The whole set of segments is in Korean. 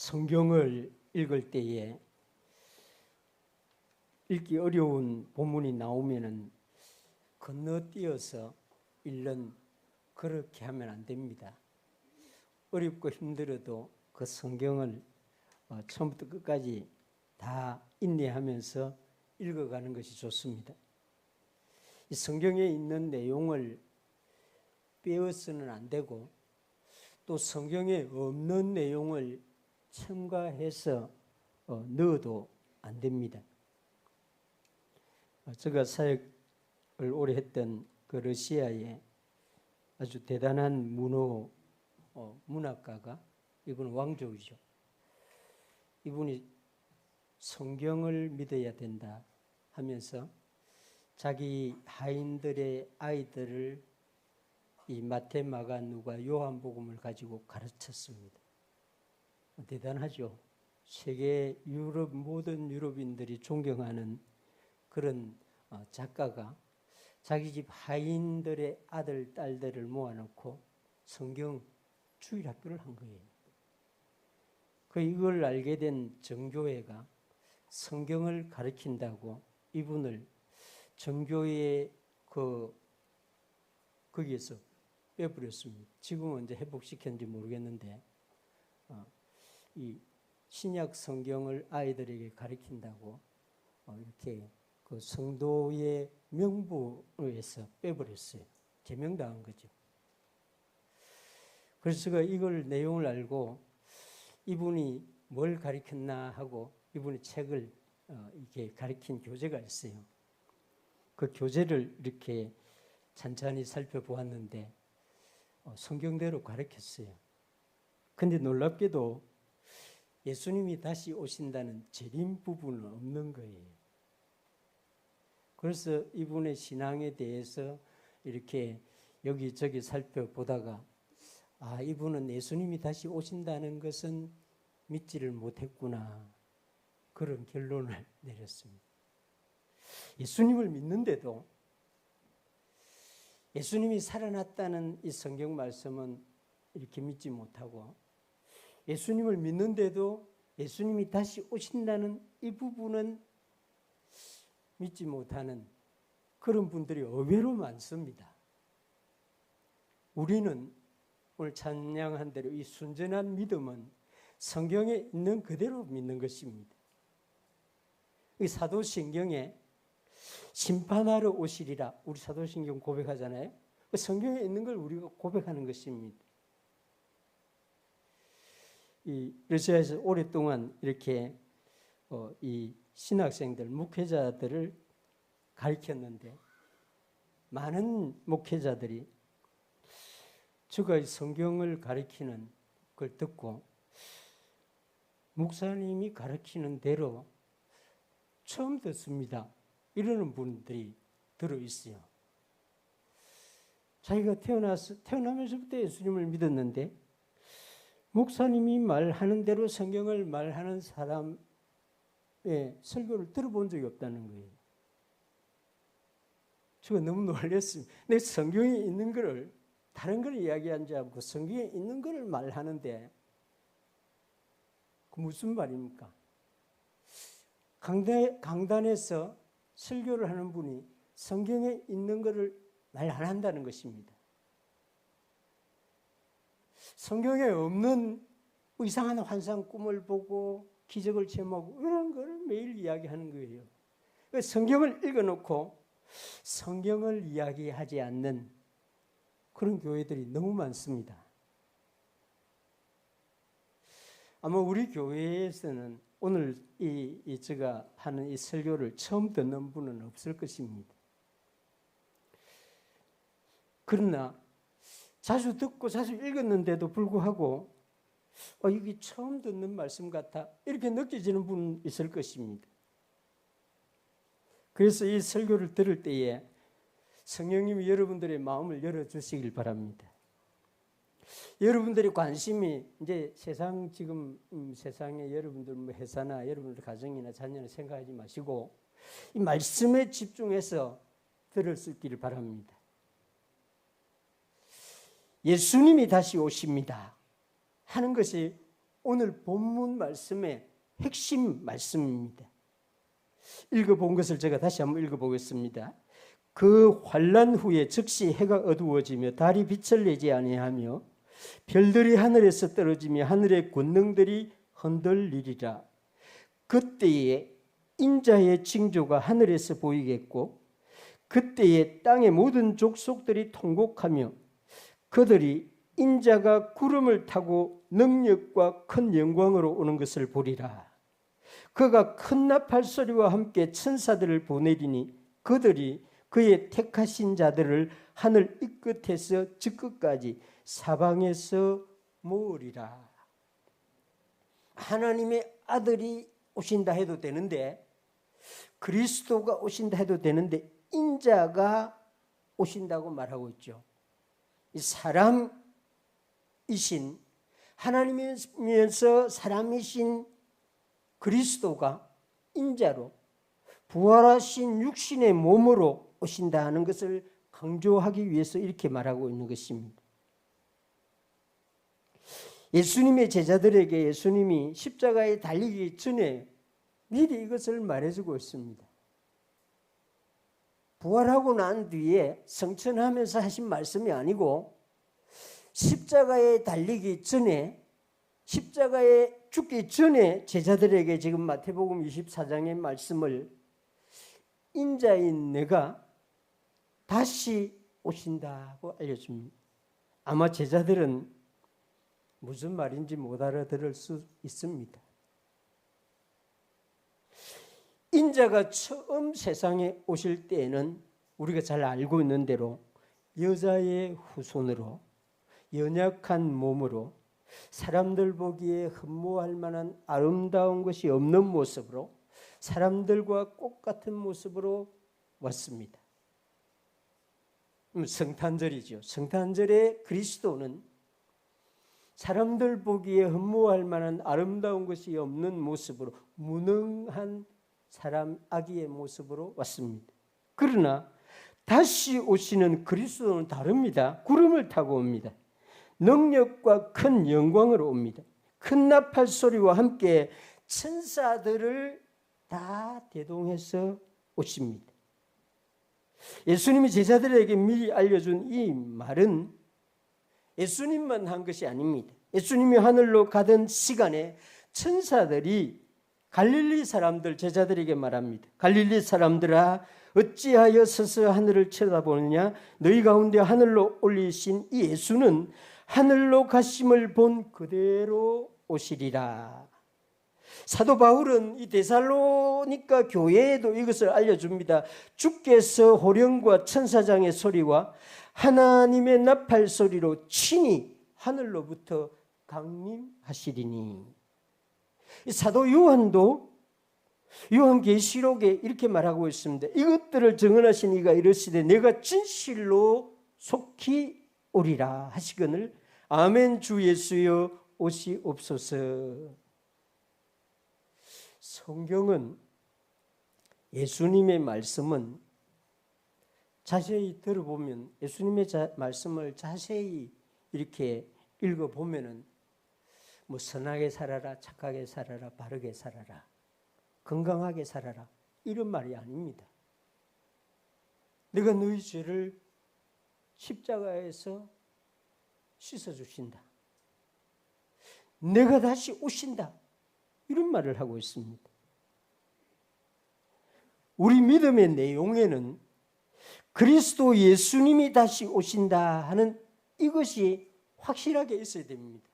성경을 읽을 때에 읽기 어려운 본문이 나오면은 건너뛰어서 읽는 그렇게 하면 안 됩니다. 어렵고 힘들어도 그 성경을 처음부터 끝까지 다 인내하면서 읽어가는 것이 좋습니다. 이 성경에 있는 내용을 빼어서는 안 되고 또 성경에 없는 내용을 첨가해서 넣어도 안 됩니다. 제가 사역을 오래 했던 그 러시아의 아주 대단한 문학가가, 이분은 왕조이죠. 이분이 성경을 믿어야 된다 하면서 자기 하인들의 아이들을 이 마태, 마가, 누가, 요한복음을 가지고 가르쳤습니다. 대단하죠. 세계 모든 유럽인들이 존경하는 그런 작가가 자기 집 하인들의 아들, 딸들을 모아놓고 성경 주일학교를 한 거예요. 이걸 알게 된 정교회가 성경을 가르친다고 이분을 정교회의 거기에서 빼버렸습니다. 지금은 이제 회복시켰는지 모르겠는데 이 신약 성경을 아이들에게 가르친다고 이렇게 그 성도의 명부에서 빼버렸어요. 제명당한 거죠. 그래서 제가 이걸 내용을 알고 이분이 뭘 가르쳤나 하고 이분의 책을 이렇게 가르친 교재가 있어요. 그 교재를 이렇게 찬찬히 살펴보았는데 성경대로 가르쳤어요. 근데 놀랍게도 예수님이 다시 오신다는 재림 부분은 없는 거예요. 그래서 이분의 신앙에 대해서 이렇게 여기저기 살펴보다가 이분은 예수님이 다시 오신다는 것은 믿지를 못했구나, 그런 결론을 내렸습니다. 예수님을 믿는데도 예수님이 살아났다는 이 성경 말씀은 이렇게 믿지 못하고, 예수님을 믿는데도 예수님이 다시 오신다는 이 부분은 믿지 못하는 그런 분들이 의외로 많습니다. 우리는 오늘 찬양한 대로 이 순전한 믿음은 성경에 있는 그대로 믿는 것입니다. 이 사도신경에 심판하러 오시리라, 우리 사도신경 고백하잖아요. 그 성경에 있는 걸 우리가 고백하는 것입니다. 이 러시아에서 오랫동안 이렇게 이 신학생들, 목회자들을 가르쳤는데 많은 목회자들이 제가 성경을 가르치는 걸 듣고 목사님이 가르치는 대로 처음 듣습니다, 이러는 분들이 들어있어요. 자기가 태어나면서부터 예수님을 믿었는데 목사님이 말하는 대로 성경을 말하는 사람의 설교를 들어본 적이 없다는 거예요. 제가 너무 놀랐습니다. 내 성경에 있는 거를 다른 걸 이야기하지 않고 성경에 있는 거를 말하는데 그 무슨 말입니까? 강단에서 설교를 하는 분이 성경에 있는 거를 말 안 한다는 것입니다. 성경에 없는 이상한 환상, 꿈을 보고 기적을 체험하고 이런 걸 매일 이야기하는 거예요. 성경을 읽어놓고 성경을 이야기하지 않는 그런 교회들이 너무 많습니다. 아마 우리 교회에서는 오늘 제가 하는 이 설교를 처음 듣는 분은 없을 것입니다. 그러나 자주 듣고 자주 읽었는데도 불구하고 이게 처음 듣는 말씀 같아, 이렇게 느껴지는 분 있을 것입니다. 그래서 이 설교를 들을 때에 성령님이 여러분들의 마음을 열어주시길 바랍니다. 여러분들의 관심이 이제 지금 세상에 여러분들 회사나 여러분들 가정이나 자녀를 생각하지 마시고 이 말씀에 집중해서 들을 수 있기를 바랍니다. 예수님이 다시 오십니다 하는 것이 오늘 본문 말씀의 핵심 말씀입니다. 읽어본 것을 제가 다시 한번 읽어보겠습니다. 그 환난 후에 즉시 해가 어두워지며 달이 빛을 내지 아니하며 별들이 하늘에서 떨어지며 하늘의 권능들이 흔들리리라. 그때에 인자의 징조가 하늘에서 보이겠고 그때에 땅의 모든 족속들이 통곡하며 그들이 인자가 구름을 타고 능력과 큰 영광으로 오는 것을 보리라. 그가 큰 나팔 소리와 함께 천사들을 보내리니 그들이 그의 택하신 자들을 하늘 이 끝에서 저 끝까지 사방에서 모으리라. 하나님의 아들이 오신다 해도 되는데, 그리스도가 오신다 해도 되는데 인자가 오신다고 말하고 있죠. 이 사람이신, 하나님이면서 사람이신 그리스도가 인자로 부활하신 육신의 몸으로 오신다 하는 것을 강조하기 위해서 이렇게 말하고 있는 것입니다. 예수님의 제자들에게 예수님이 십자가에 달리기 전에 미리 이것을 말해주고 있습니다. 부활하고 난 뒤에 성천하면서 하신 말씀이 아니고 십자가에 달리기 전에, 십자가에 죽기 전에 제자들에게 지금 마태복음 24장의 말씀을 인자인 내가 다시 오신다고 알려줍니다. 아마 제자들은 무슨 말인지 못 알아들을 수 있습니다. 인자가 처음 세상에 오실 때에는 우리가 잘 알고 있는 대로 여자의 후손으로 연약한 몸으로 사람들 보기에 흠모할 만한 아름다운 것이 없는 모습으로 사람들과 꽃 같은 모습으로 왔습니다. 성탄절이죠. 성탄절에 그리스도는 사람들 보기에 흠모할 만한 아름다운 것이 없는 모습으로 무능한 사람 아기의 모습으로 왔습니다. 그러나 다시 오시는 그리스도는 다릅니다. 구름을 타고 옵니다. 능력과 큰 영광으로 옵니다. 큰 나팔 소리와 함께 천사들을 다 대동해서 오십니다. 예수님이 제자들에게 미리 알려준 이 말은 예수님만 한 것이 아닙니다. 예수님이 하늘로 가던 시간에 천사들이 갈릴리 사람들 제자들에게 말합니다. 갈릴리 사람들아, 어찌하여 서서 하늘을 쳐다보느냐? 너희 가운데 하늘로 올리신 이 예수는 하늘로 가심을 본 그대로 오시리라. 사도 바울은 이 데살로니가 교회에도 이것을 알려줍니다. 주께서 호령과 천사장의 소리와 하나님의 나팔 소리로 친히 하늘로부터 강림하시리니. 사도 요한도 요한계시록에 이렇게 말하고 있습니다. 이것들을 증언하신 이가 이르시되 내가 진실로 속히 오리라 하시거늘 아멘. 주 예수여 오시옵소서. 성경은, 예수님의 말씀은 자세히 들어보면, 예수님의 말씀을 자세히 이렇게 읽어보면은 뭐 선하게 살아라, 착하게 살아라, 바르게 살아라, 건강하게 살아라, 이런 말이 아닙니다. 내가 너희 죄를 십자가에서 씻어주신다, 내가 다시 오신다, 이런 말을 하고 있습니다. 우리 믿음의 내용에는 그리스도 예수님이 다시 오신다 하는 이것이 확실하게 있어야 됩니다.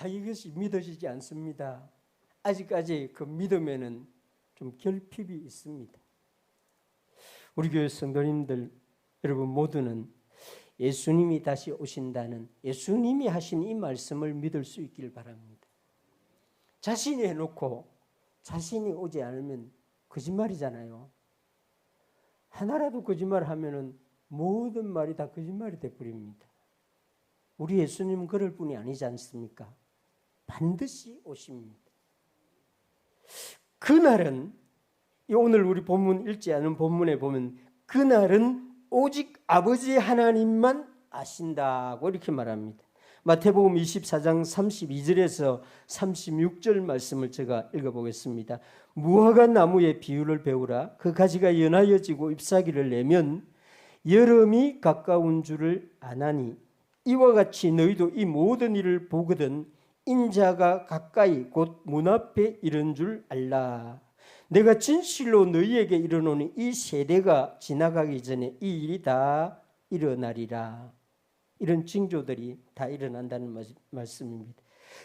이것이 믿어지지 않습니다. 아직까지 그 믿음에는 좀 결핍이 있습니다. 우리 교회 성도님들 여러분 모두는 예수님이 다시 오신다는, 예수님이 하신 이 말씀을 믿을 수 있길 바랍니다. 자신이 해놓고 자신이 오지 않으면 거짓말이잖아요. 하나라도 거짓말하면은 모든 말이 다 거짓말이 되어버립니다. 우리 예수님은 그럴 분이 아니지 않습니까? 반드시 오십니다. 그날은, 오늘 우리 본문 읽지 않은 본문에 보면 그날은 오직 아버지 하나님만 아신다고 이렇게 말합니다. 마태복음 24장 32절에서 36절 말씀을 제가 읽어보겠습니다. 무화과 나무의 비유를 배우라. 그 가지가 연하여지고 잎사귀를 내면 여름이 가까운 줄을 아나니 이와 같이 너희도 이 모든 일을 보거든 인자가 가까이 곧 문 앞에 이른 줄 알라. 내가 진실로 너희에게 이르노니 이 세대가 지나가기 전에 이 일이 다 일어나리라. 이런 징조들이 다 일어난다는 말씀입니다.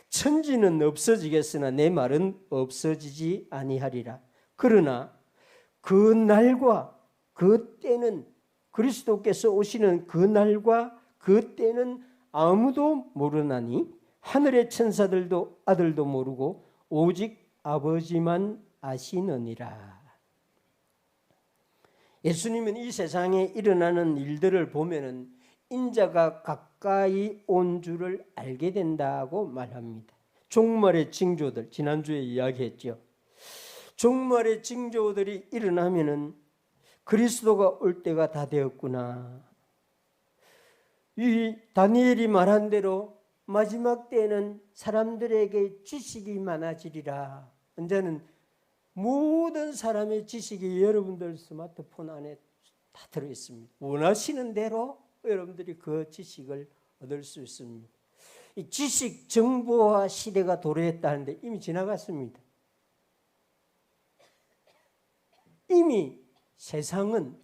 천지는 없어지겠으나 내 말은 없어지지 아니하리라. 그러나 그 날과 그 때는, 그리스도께서 오시는 그 날과 그 때는 아무도 모르나니 하늘의 천사들도 아들도 모르고 오직 아버지만 아시느니라. 예수님은 이 세상에 일어나는 일들을 보면은 인자가 가까이 온 줄을 알게 된다고 말합니다. 종말의 징조들, 지난주에 이야기했죠. 종말의 징조들이 일어나면은 그리스도가 올 때가 다 되었구나. 이 다니엘이 말한 대로 마지막 때에는 사람들에게 지식이 많아지리라. 이제는 모든 사람의 지식이 여러분들 스마트폰 안에 다 들어있습니다. 원하시는 대로 여러분들이 그 지식을 얻을 수 있습니다. 이 지식 정보화 시대가 도래했다는데 이미 지나갔습니다. 이미 세상은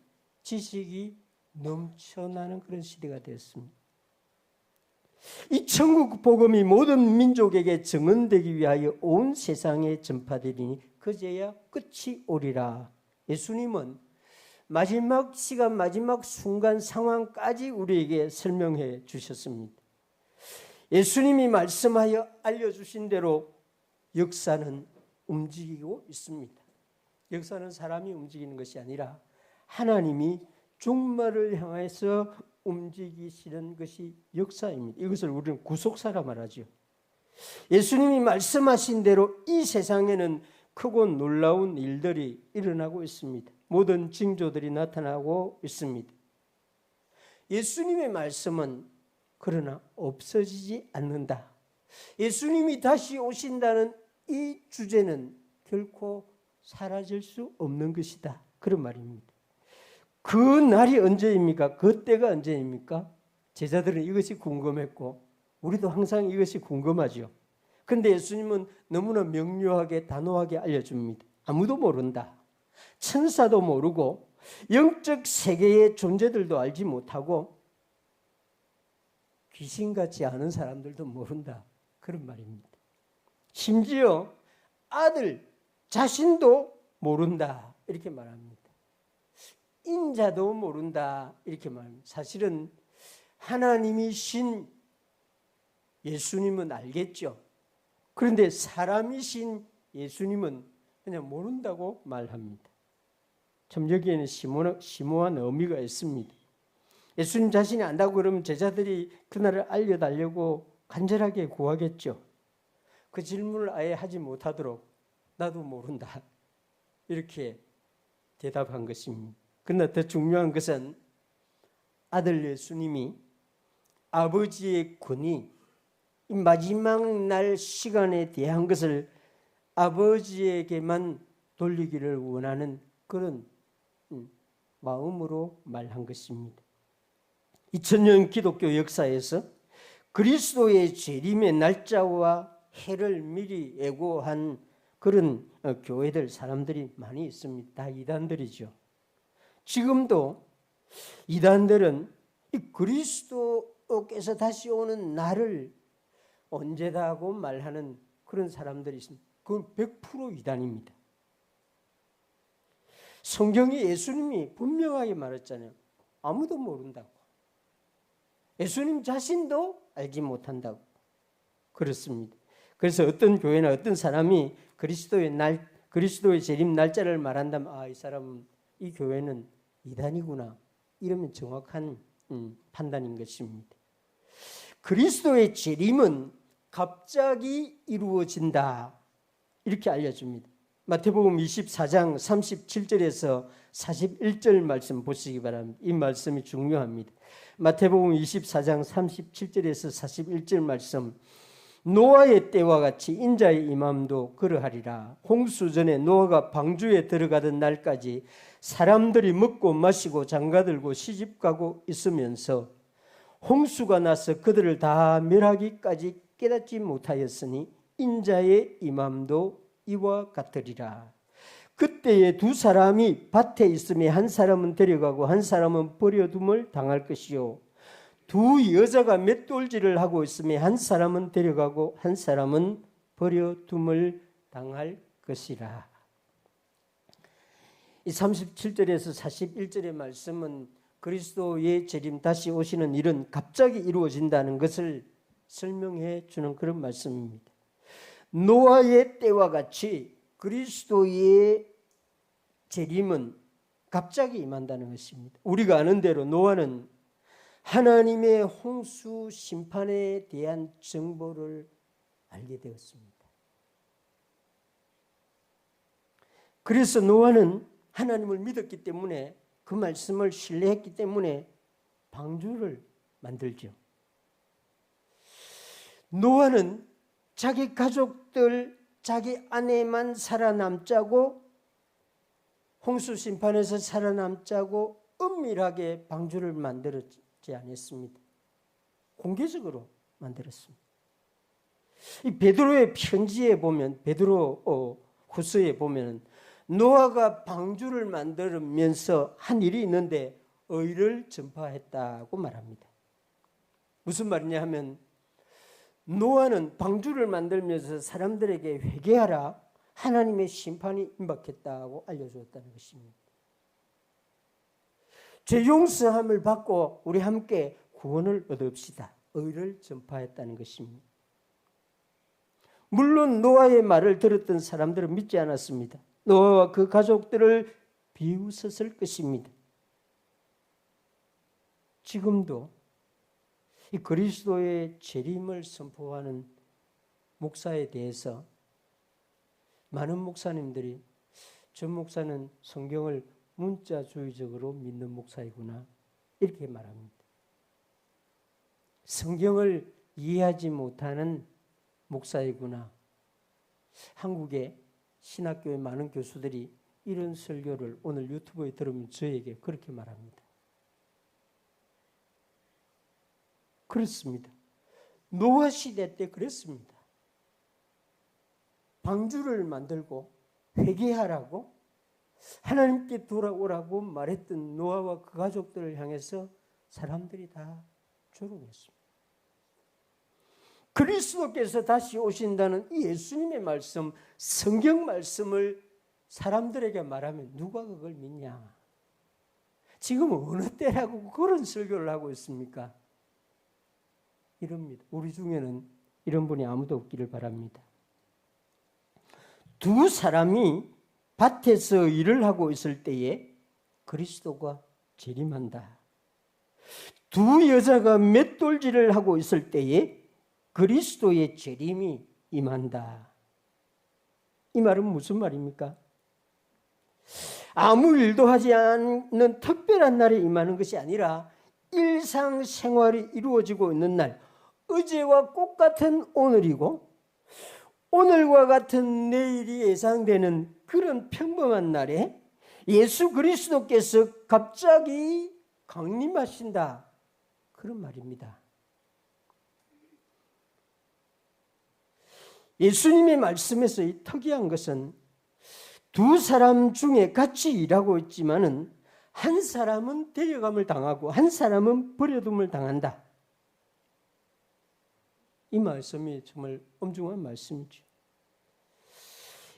지식이 넘쳐나는 그런 시대가 되었습니다. 이 천국 복음이 모든 민족에게 증언되기 위하여 온 세상에 전파되리니 그제야 끝이 오리라. 예수님은 마지막 시간, 마지막 순간 상황까지 우리에게 설명해 주셨습니다. 예수님이 말씀하여 알려주신 대로 역사는 움직이고 있습니다. 역사는 사람이 움직이는 것이 아니라 하나님이 종말을 향해서 움직이시는 것이 역사입니다. 이것을 우리는 구속사라 말하죠. 예수님이 말씀하신 대로 이 세상에는 크고 놀라운 일들이 일어나고 있습니다. 모든 징조들이 나타나고 있습니다. 예수님의 말씀은 그러나 없어지지 않는다. 예수님이 다시 오신다는 이 주제는 결코 사라질 수 없는 것이다. 그런 말입니다. 그 날이 언제입니까? 그 때가 언제입니까? 제자들은 이것이 궁금했고 우리도 항상 이것이 궁금하죠. 그런데 예수님은 너무나 명료하게 단호하게 알려줍니다. 아무도 모른다. 천사도 모르고 영적 세계의 존재들도 알지 못하고 귀신같이 아는 사람들도 모른다. 그런 말입니다. 심지어 아들 자신도 모른다. 이렇게 말합니다. 인자도 모른다. 이렇게 말합니다. 사실은 하나님이 신 예수님은 알겠죠. 그런데 사람이신 예수님은 그냥 모른다고 말합니다. 참 여기에는 심오한 의미가 있습니다. 예수님 자신이 안다고 그러면 제자들이 그날을 알려달라고 간절하게 구하겠죠. 그 질문을 아예 하지 못하도록 나도 모른다. 이렇게 대답한 것입니다. 그러나 더 중요한 것은 아들 예수님이 아버지의 권위, 이 마지막 날 시간에 대한 것을 아버지에게만 돌리기를 원하는 그런 마음으로 말한 것입니다. 2000년 기독교 역사에서 그리스도의 재림의 날짜와 해를 미리 예고한 그런 교회들, 사람들이 많이 있습니다. 다 이단들이죠. 지금도 이단들은 이 그리스도께서 다시 오는 날을 언제다고 말하는 그런 사람들이 있습니다. 그건 100% 이단입니다. 성경이 예수님이 분명하게 말했잖아요. 아무도 모른다고. 예수님 자신도 알지 못한다고. 그렇습니다. 그래서 어떤 교회나 어떤 사람이 그리스도의 재림 날짜를 말한다면 이 사람은, 이 교회는 이단이구나. 이러면 정확한 판단인 것입니다. 그리스도의 재림은 갑자기 이루어진다. 이렇게 알려줍니다. 마태복음 24장 37절에서 41절 말씀 보시기 바랍니다. 이 말씀이 중요합니다. 마태복음 24장 37절에서 41절 말씀. 노아의 때와 같이 인자의 임함도 그러하리라. 홍수 전에 노아가 방주에 들어가던 날까지 사람들이 먹고 마시고 장가들고 시집가고 있으면서 홍수가 나서 그들을 다 멸하기까지 깨닫지 못하였으니 인자의 임함도 이와 같으리라. 그때에 두 사람이 밭에 있음에 한 사람은 데려가고 한 사람은 버려둠을 당할 것이요 두 여자가 맷돌질을 하고 있음에 한 사람은 데려가고 한 사람은 버려둠을 당할 것이라. 이 37절에서 41절의 말씀은 그리스도의 재림 다시 오시는 일은 갑자기 이루어진다는 것을 설명해 주는 그런 말씀입니다. 노아의 때와 같이 그리스도의 재림은 갑자기 임한다는 것입니다. 우리가 아는 대로 노아는 하나님의 홍수 심판에 대한 정보를 알게 되었습니다. 그래서 노아는 하나님을 믿었기 때문에 그 말씀을 신뢰했기 때문에 방주를 만들죠. 노아는 자기 가족들, 자기 아내만 살아남자고 홍수 심판에서 살아남자고 은밀하게 방주를 만들었지 않았습니다. 공개적으로 만들었습니다. 이 베드로의 편지에 보면 베드로 후서에 보면 노아가 방주를 만들면서 한 일이 있는데 의를 전파했다고 말합니다. 무슨 말이냐 하면 노아는 방주를 만들면서 사람들에게 회개하라, 하나님의 심판이 임박했다고 알려주었다는 것입니다. 죄 용서함을 받고 우리 함께 구원을 얻읍시다. 의를 전파했다는 것입니다. 물론 노아의 말을 들었던 사람들은 믿지 않았습니다. 노아와 그 가족들을 비웃었을 것입니다. 지금도 이 그리스도의 재림을 선포하는 목사에 대해서 많은 목사님들이 저 목사는 성경을 문자주의적으로 믿는 목사이구나 이렇게 말합니다. 성경을 이해하지 못하는 목사이구나. 한국의 신학교의 많은 교수들이 이런 설교를 오늘 유튜브에 들으면 저에게 그렇게 말합니다. 그렇습니다. 노아 시대 때 그랬습니다. 방주를 만들고 회개하라고 하나님께 돌아오라고 말했던 노아와 그 가족들을 향해서 사람들이 다 조롱했습니다. 그리스도께서 다시 오신다는 이 예수님의 말씀, 성경 말씀을 사람들에게 말하면 누가 그걸 믿냐? 지금 어느 때라고 그런 설교를 하고 있습니까? 이럽니다. 우리 중에는 이런 분이 아무도 없기를 바랍니다. 두 사람이 밭에서 일을 하고 있을 때에 그리스도가 재림한다. 두 여자가 맷돌질을 하고 있을 때에 그리스도의 재림이 임한다. 이 말은 무슨 말입니까? 아무 일도 하지 않는 특별한 날에 임하는 것이 아니라 일상생활이 이루어지고 있는 날, 어제와 똑같은 오늘이고 오늘과 같은 내일이 예상되는 그런 평범한 날에 예수 그리스도께서 갑자기 강림하신다. 그런 말입니다. 예수님의 말씀에서 이 특이한 것은 두 사람 중에 같이 일하고 있지만은 한 사람은 데려감을 당하고 한 사람은 버려둠을 당한다. 이 말씀이 정말 엄중한 말씀이죠.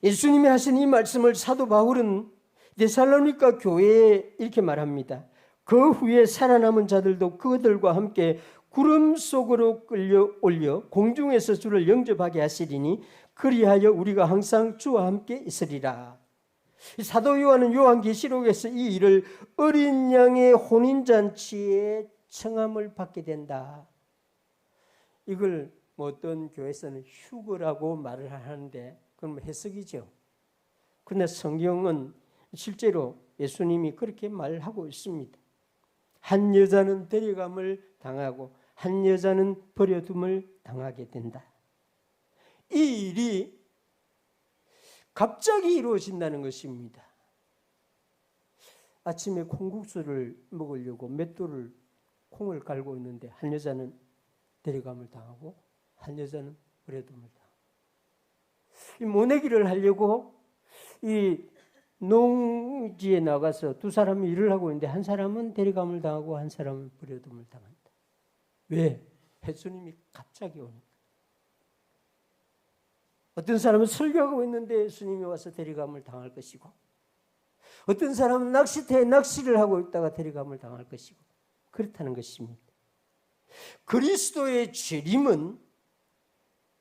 예수님이 하신 이 말씀을 사도 바울은 데살로니가 교회에 이렇게 말합니다. 그 후에 살아남은 자들도 그들과 함께 구름 속으로 끌려올려 공중에서 주를 영접하게 하시리니 그리하여 우리가 항상 주와 함께 있으리라. 사도 요한은 요한계시록에서 이 일을 어린 양의 혼인잔치에 청함을 받게 된다. 이걸 어떤 교회에서는 휴거라고 말을 하는데 그건 해석이죠. 그러나 성경은 실제로 예수님이 그렇게 말하고 있습니다. 한 여자는 데려감을 당하고 한 여자는 버려둠을 당하게 된다. 이 일이 갑자기 이루어진다는 것입니다. 아침에 콩국수를 먹으려고 맷돌을 콩을 갈고 있는데 한 여자는 데려감을 당하고 한 여자는 버려둠을 당하고, 이 모내기를 하려고 이 농지에 나가서 두 사람이 일을 하고 있는데 한 사람은 데려감을 당하고 한 사람은 버려둠을 당한다. 왜? 예수님이 갑자기 오니까. 어떤 사람은 설교하고 있는데 예수님이 와서 데려감을 당할 것이고, 어떤 사람은 낚시터에 낚시를 하고 있다가 데려감을 당할 것이고, 그렇다는 것입니다. 그리스도의 재림은,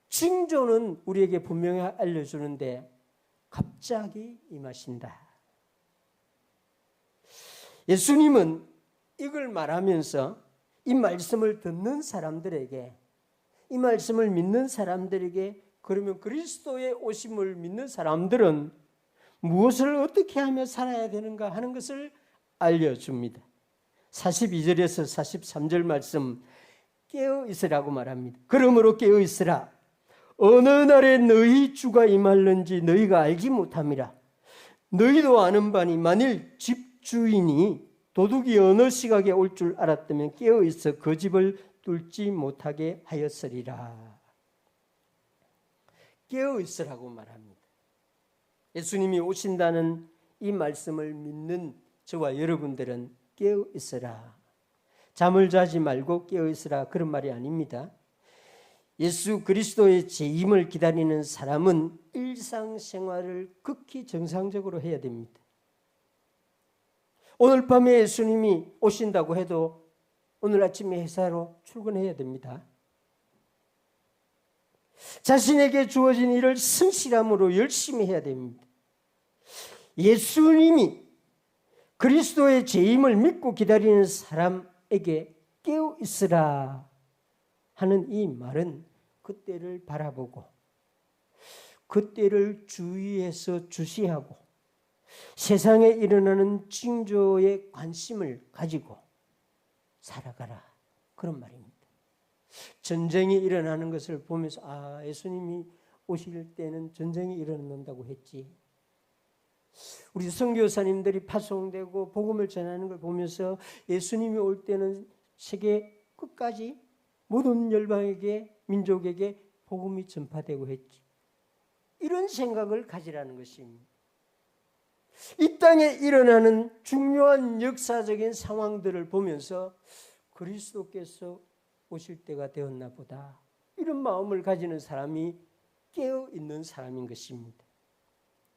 징조는 우리에게 분명히 알려주는데 갑자기 임하신다. 예수님은 이걸 말하면서 이 말씀을 듣는 사람들에게, 이 말씀을 믿는 사람들에게, 그러면 그리스도의 오심을 믿는 사람들은 무엇을 어떻게 하며 살아야 되는가 하는 것을 알려줍니다. 42절에서 43절 말씀, 깨어 있으라고 말합니다. 그러므로 깨어 있으라. 어느 날에 너희 주가 임할는지 너희가 알지 못함이라. 너희도 아는 바니 만일 집주인이 도둑이 어느 시각에 올 줄 알았다면 깨어 있어 그 집을 뚫지 못하게 하였으리라. 깨어 있으라고 말합니다. 예수님이 오신다는 이 말씀을 믿는 저와 여러분들은 깨어 있으라. 잠을 자지 말고 깨어 있으라, 그런 말이 아닙니다. 예수 그리스도의 재임을 기다리는 사람은 일상생활을 극히 정상적으로 해야 됩니다. 오늘 밤에 예수님이 오신다고 해도 오늘 아침에 회사로 출근해야 됩니다. 자신에게 주어진 일을 성실함으로 열심히 해야 됩니다. 예수님이 그리스도의 재임을 믿고 기다리는 사람에게 깨어 있으라 하는 이 말은 그때를 바라보고 그때를 주의해서 주시하고 세상에 일어나는 징조에 관심을 가지고 살아가라, 그런 말입니다. 전쟁이 일어나는 것을 보면서 예수님이 오실 때는 전쟁이 일어난다고 했지. 우리 선교사님들이 파송되고 복음을 전하는 걸 보면서 예수님이 올 때는 세계 끝까지 모든 열방에게, 민족에게 복음이 전파되고 했지. 이런 생각을 가지라는 것입니다. 이 땅에 일어나는 중요한 역사적인 상황들을 보면서 그리스도께서 오실 때가 되었나 보다, 이런 마음을 가지는 사람이 깨어 있는 사람인 것입니다.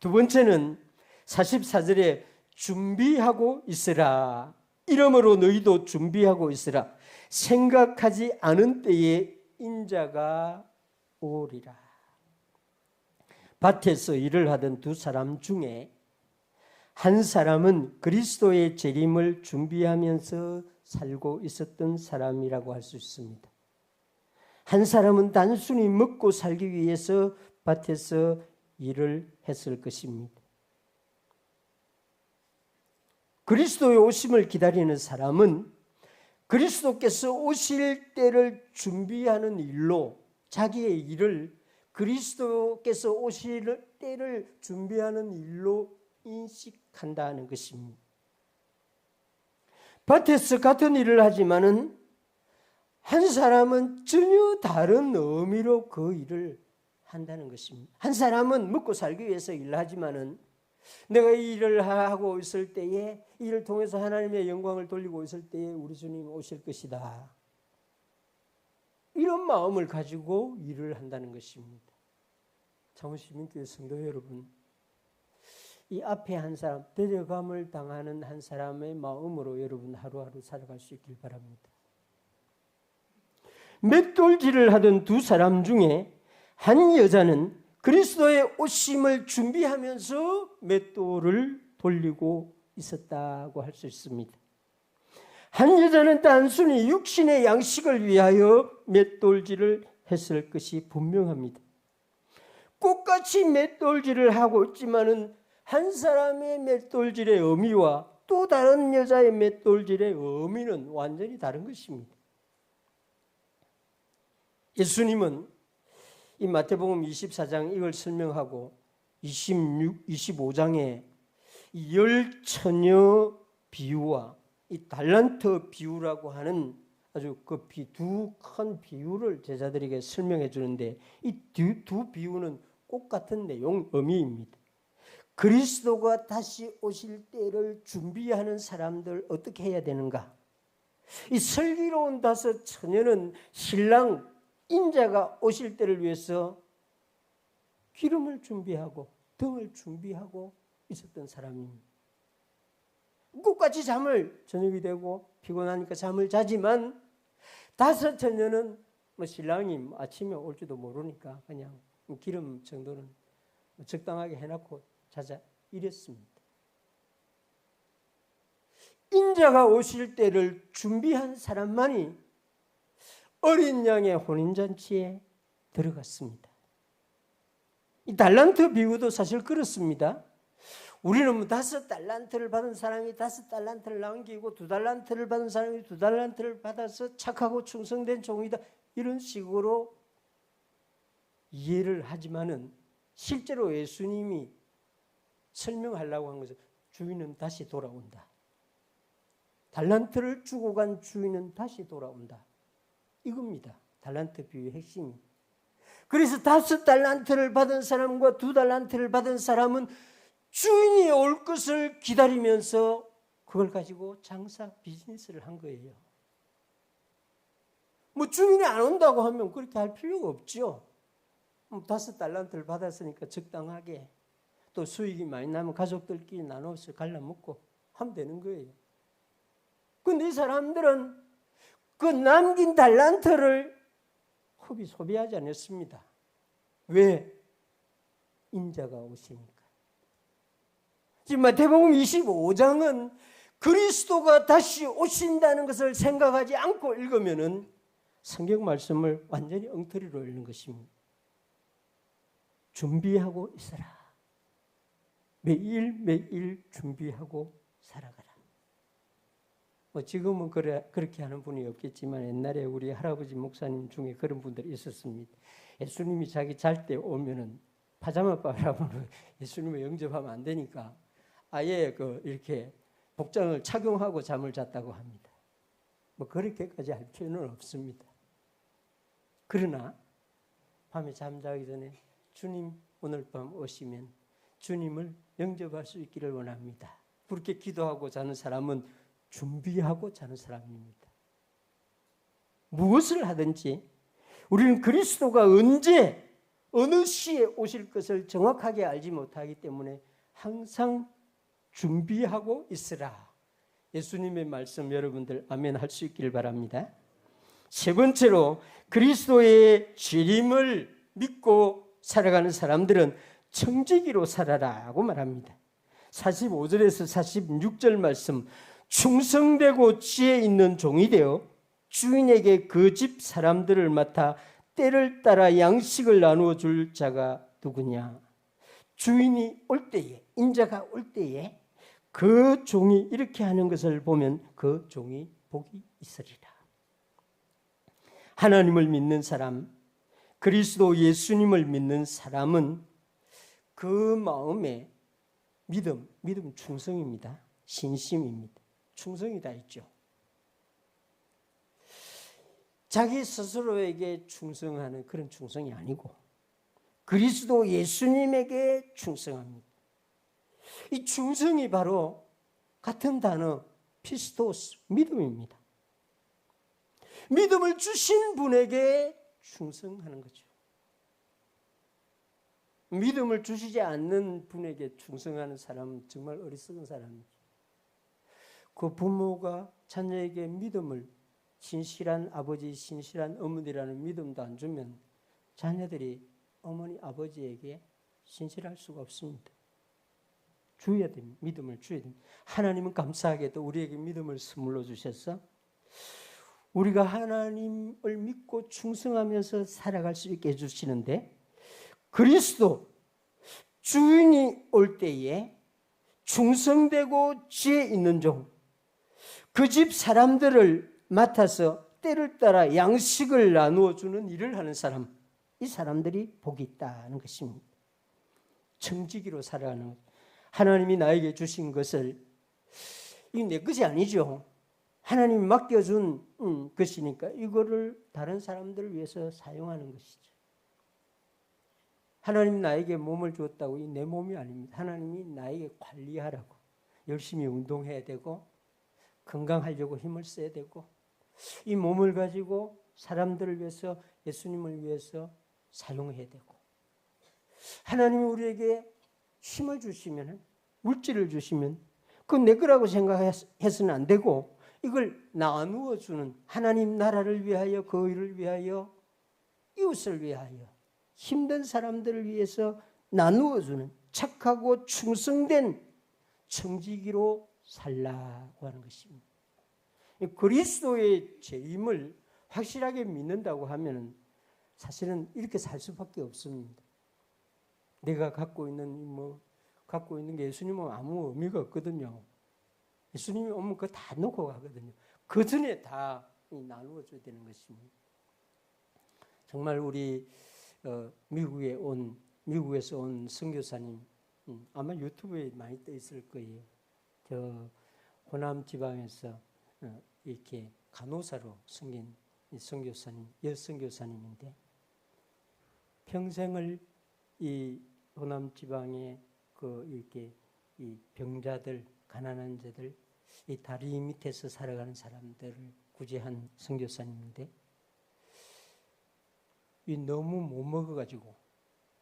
두 번째는 44절에 준비하고 있으라. 이러므로 너희도 준비하고 있으라. 생각하지 않은 때에 인자가 오리라. 밭에서 일을 하던 두 사람 중에 한 사람은 그리스도의 재림을 준비하면서 살고 있었던 사람이라고 할 수 있습니다. 한 사람은 단순히 먹고 살기 위해서 밭에서 일을 했을 것입니다. 그리스도의 오심을 기다리는 사람은 그리스도께서 오실 때를 준비하는 일로 자기의 일을 그리스도께서 오실 때를 준비하는 일로 인식한다는 것입니다. 밭에서 같은 일을 하지만은 한 사람은 전혀 다른 의미로 그 일을 한다는 것입니다. 한 사람은 먹고 살기 위해서 일을 하지만은 내가 이 일을 하고 있을 때에, 이 일을 통해서 하나님의 영광을 돌리고 있을 때에 우리 주님 오실 것이다, 이런 마음을 가지고 일을 한다는 것입니다. 창원시민교회 성도 여러분, 이 앞에 한 사람, 데려감을 당하는 한 사람의 마음으로 여러분 하루하루 살아갈 수 있길 바랍니다. 맷돌질을 하던 두 사람 중에 한 여자는 그리스도의 오심을 준비하면서 맷돌을 돌리고 있었다고 할 수 있습니다. 한 여자는 단순히 육신의 양식을 위하여 맷돌질을 했을 것이 분명합니다. 똑같이 맷돌질을 하고 있지만은 한 사람의 맷돌질의 의미와 또 다른 여자의 맷돌질의 의미는 완전히 다른 것입니다. 예수님은 이 마태복음 24장 이걸 설명하고 25장에 이 열 처녀 비유와 이 달란트 비유라고 하는 아주 그 두 큰 비유를 제자들에게 설명해 주는데 이 두 비유는 꼭 같은 내용 의미입니다. 그리스도가 다시 오실 때를 준비하는 사람들 어떻게 해야 되는가? 이 슬기로운 5 처녀는 신랑 인자가 오실 때를 위해서 기름을 준비하고 등을 준비하고 있었던 사람입니다. 끝까지 저녁이 되고 피곤하니까 잠을 자지만 5 처녀는 신랑이 아침에 올지도 모르니까 그냥 기름 정도는 적당하게 해놓고 자자 이랬습니다. 인자가 오실 때를 준비한 사람만이 어린 양의 혼인잔치에 들어갔습니다. 이 달란트 비유도 사실 그렇습니다. 우리는 5 달란트를 받은 사람이 5 달란트를 남기고 2 달란트를 받은 사람이 2 달란트를 받아서 착하고 충성된 종이다 이런 식으로 이해를 하지만은 실제로 예수님이 설명하려고 한 것은 주인은 다시 돌아온다. 달란트를 주고 간 주인은 다시 돌아온다. 이겁니다. 달란트 비유의 핵심이. 그래서 5 달란트를 받은 사람과 2 달란트를 받은 사람은 주인이 올 것을 기다리면서 그걸 가지고 장사 비즈니스를 한 거예요. 주인이 안 온다고 하면 그렇게 할 필요가 없죠. 5 달란트를 받았으니까 적당하게 또 수익이 많이 나면 가족들끼리 나눠서 갈라먹고 하면 되는 거예요. 그런데 이 사람들은 그 남긴 달란트를 소비하지 않았습니다. 왜? 인자가 오시니까. 지금 마태복음 25장은 그리스도가 다시 오신다는 것을 생각하지 않고 읽으면은 성경 말씀을 완전히 엉터리로 읽는 것입니다. 준비하고 있어라. 매일매일 준비하고 살아가라. 지금은 그렇게 하는 분이 없겠지만 옛날에 우리 할아버지 목사님 중에 그런 분들이 있었습니다. 예수님이 자기 잘 때 오면은 파자마 빨아보면 예수님을 영접하면 안 되니까 아예 이렇게 복장을 착용하고 잠을 잤다고 합니다. 그렇게까지 할 필요는 없습니다. 그러나 밤에 잠자기 전에 주님 오늘 밤 오시면 주님을 영접할 수 있기를 원합니다. 그렇게 기도하고 자는 사람은 준비하고 자는 사람입니다. 무엇을 하든지 우리는 그리스도가 언제 어느 시에 오실 것을 정확하게 알지 못하기 때문에 항상 준비하고 있으라. 예수님의 말씀 여러분들 아멘 할 수 있기를 바랍니다. 3번째로 그리스도의 재림을 믿고 살아가는 사람들은 청지기로 살아라고 말합니다. 45절에서 46절 말씀, 충성되고 지혜 있는 종이 되어 주인에게 그 집 사람들을 맡아 때를 따라 양식을 나누어 줄 자가 누구냐? 주인이 올 때에, 인자가 올 때에 그 종이 이렇게 하는 것을 보면 그 종이 복이 있으리라. 하나님을 믿는 사람, 그리스도 예수님을 믿는 사람은 그 마음에 믿음 충성입니다. 신심입니다. 충성이 다 있죠. 자기 스스로에게 충성하는 그런 충성이 아니고 그리스도 예수님에게 충성합니다. 이 충성이 바로 같은 단어 피스토스, 믿음입니다. 믿음을 주신 분에게 충성하는 거죠. 믿음을 주시지 않는 분에게 충성하는 사람은 정말 어리석은 사람이죠. 그 부모가 자녀에게 믿음을, 신실한 아버지, 신실한 어머니라는 믿음도 안 주면 자녀들이 어머니, 아버지에게 신실할 수가 없습니다. 줘야 됩니다. 믿음을 줘야 됩니다. 하나님은 감사하게도 우리에게 믿음을 선물로 주셔서 우리가 하나님을 믿고 충성하면서 살아갈 수 있게 해주시는데, 그리스도 주인이 올 때에 충성되고 지혜 있는 종, 그 집 사람들을 맡아서 때를 따라 양식을 나누어 주는 일을 하는 사람, 이 사람들이 복이 있다는 것입니다. 청지기로 살아가는 것. 하나님이 나에게 주신 것을, 이게 내 것이 아니죠. 하나님이 맡겨준 것이니까 이거를 다른 사람들을 위해서 사용하는 것이죠. 하나님이 나에게 몸을 주었다고 이 내 몸이 아닙니다. 하나님이 나에게 관리하라고. 열심히 운동해야 되고 건강하려고 힘을 써야 되고 이 몸을 가지고 사람들을 위해서, 예수님을 위해서 사용해야 되고, 하나님이 우리에게 힘을 주시면, 물질을 주시면 그건 내 거라고 생각해서는 안 되고 이걸 나누어 주는, 하나님 나라를 위하여, 그 일을 위하여, 이웃을 위하여, 힘든 사람들을 위해서 나누어 주는 착하고 충성된 청지기로 살라고 하는 것입니다. 그리스도의 죄임을 확실하게 믿는다고 하면 사실은 이렇게 살 수밖에 없습니다. 내가 갖고 있는 게 예수님은 아무 의미가 없거든요. 예수님이 오면 그거 다 놓고 가거든요. 그 전에 다 나누어 줘야 되는 것입니다. 정말 우리 미국에서 온 선교사님, 아마 유튜브에 많이 떠 있을 거예요. 저 호남 지방에서 이렇게 간호사로 섬긴 선교사님, 여선교사님인데 평생을 이 호남 지방에 이렇게 이 병자들, 가난한 자들, 이 다리 밑에서 살아가는 사람들을 구제한 선교사님인데, 이 너무 못 먹어가지고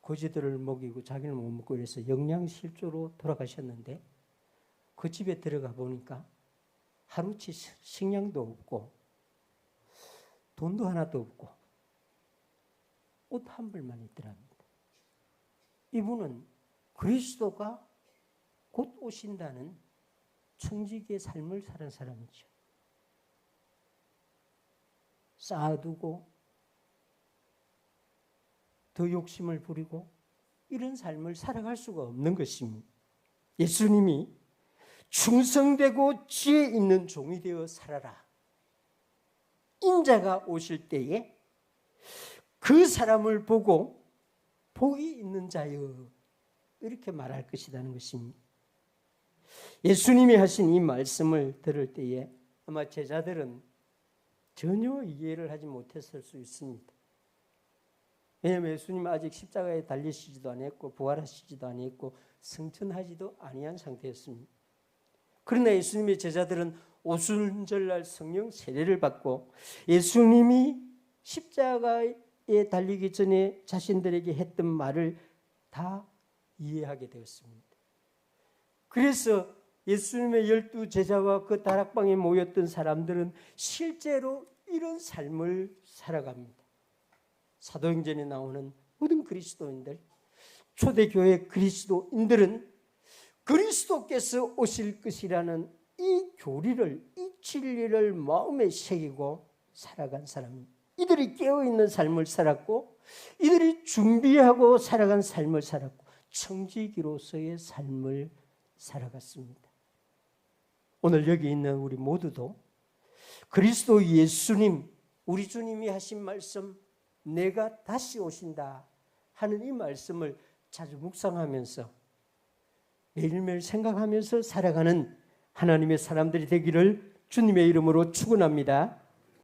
거지들을 먹이고 자기는 못 먹고 이래서 영양실조로 돌아가셨는데, 그 집에 들어가 보니까 하루치 식량도 없고 돈도 하나도 없고 옷 한 벌만 있더랍니다. 이분은 그리스도가 곧 오신다는 청지기의 삶을 사는 사람이죠. 쌓아두고 더 욕심을 부리고 이런 삶을 살아갈 수가 없는 것입니다. 예수님이 충성되고 지혜 있는 종이 되어 살아라. 인자가 오실 때에 그 사람을 보고 복이 있는 자여, 이렇게 말할 것이라는 것입니다. 예수님이 하신 이 말씀을 들을 때에 아마 제자들은 전혀 이해를 하지 못했을 수 있습니다. 왜냐하면 예수님은 아직 십자가에 달리시지도 않았고 부활하시지도 않았고 승천하지도 아니한 상태였습니다. 그러나 예수님의 제자들은 오순절날 성령 세례를 받고 예수님이 십자가에 달리기 전에 자신들에게 했던 말을 다 이해하게 되었습니다. 그래서 예수님의 12 제자와 그 다락방에 모였던 사람들은 실제로 이런 삶을 살아갑니다. 사도행전에 나오는 모든 그리스도인들, 초대교회 그리스도인들은 그리스도께서 오실 것이라는 이 교리를, 이 진리를 마음에 새기고 살아간 사람입니다. 이들이 깨어있는 삶을 살았고 이들이 준비하고 살아간 삶을 살았고 청지기로서의 삶을 살아갔습니다. 오늘 여기 있는 우리 모두도 그리스도 예수님, 우리 주님이 하신 말씀, 내가 다시 오신다 하는 이 말씀을 자주 묵상하면서 매일매일 생각하면서 살아가는 하나님의 사람들이 되기를 주님의 이름으로 축원합니다.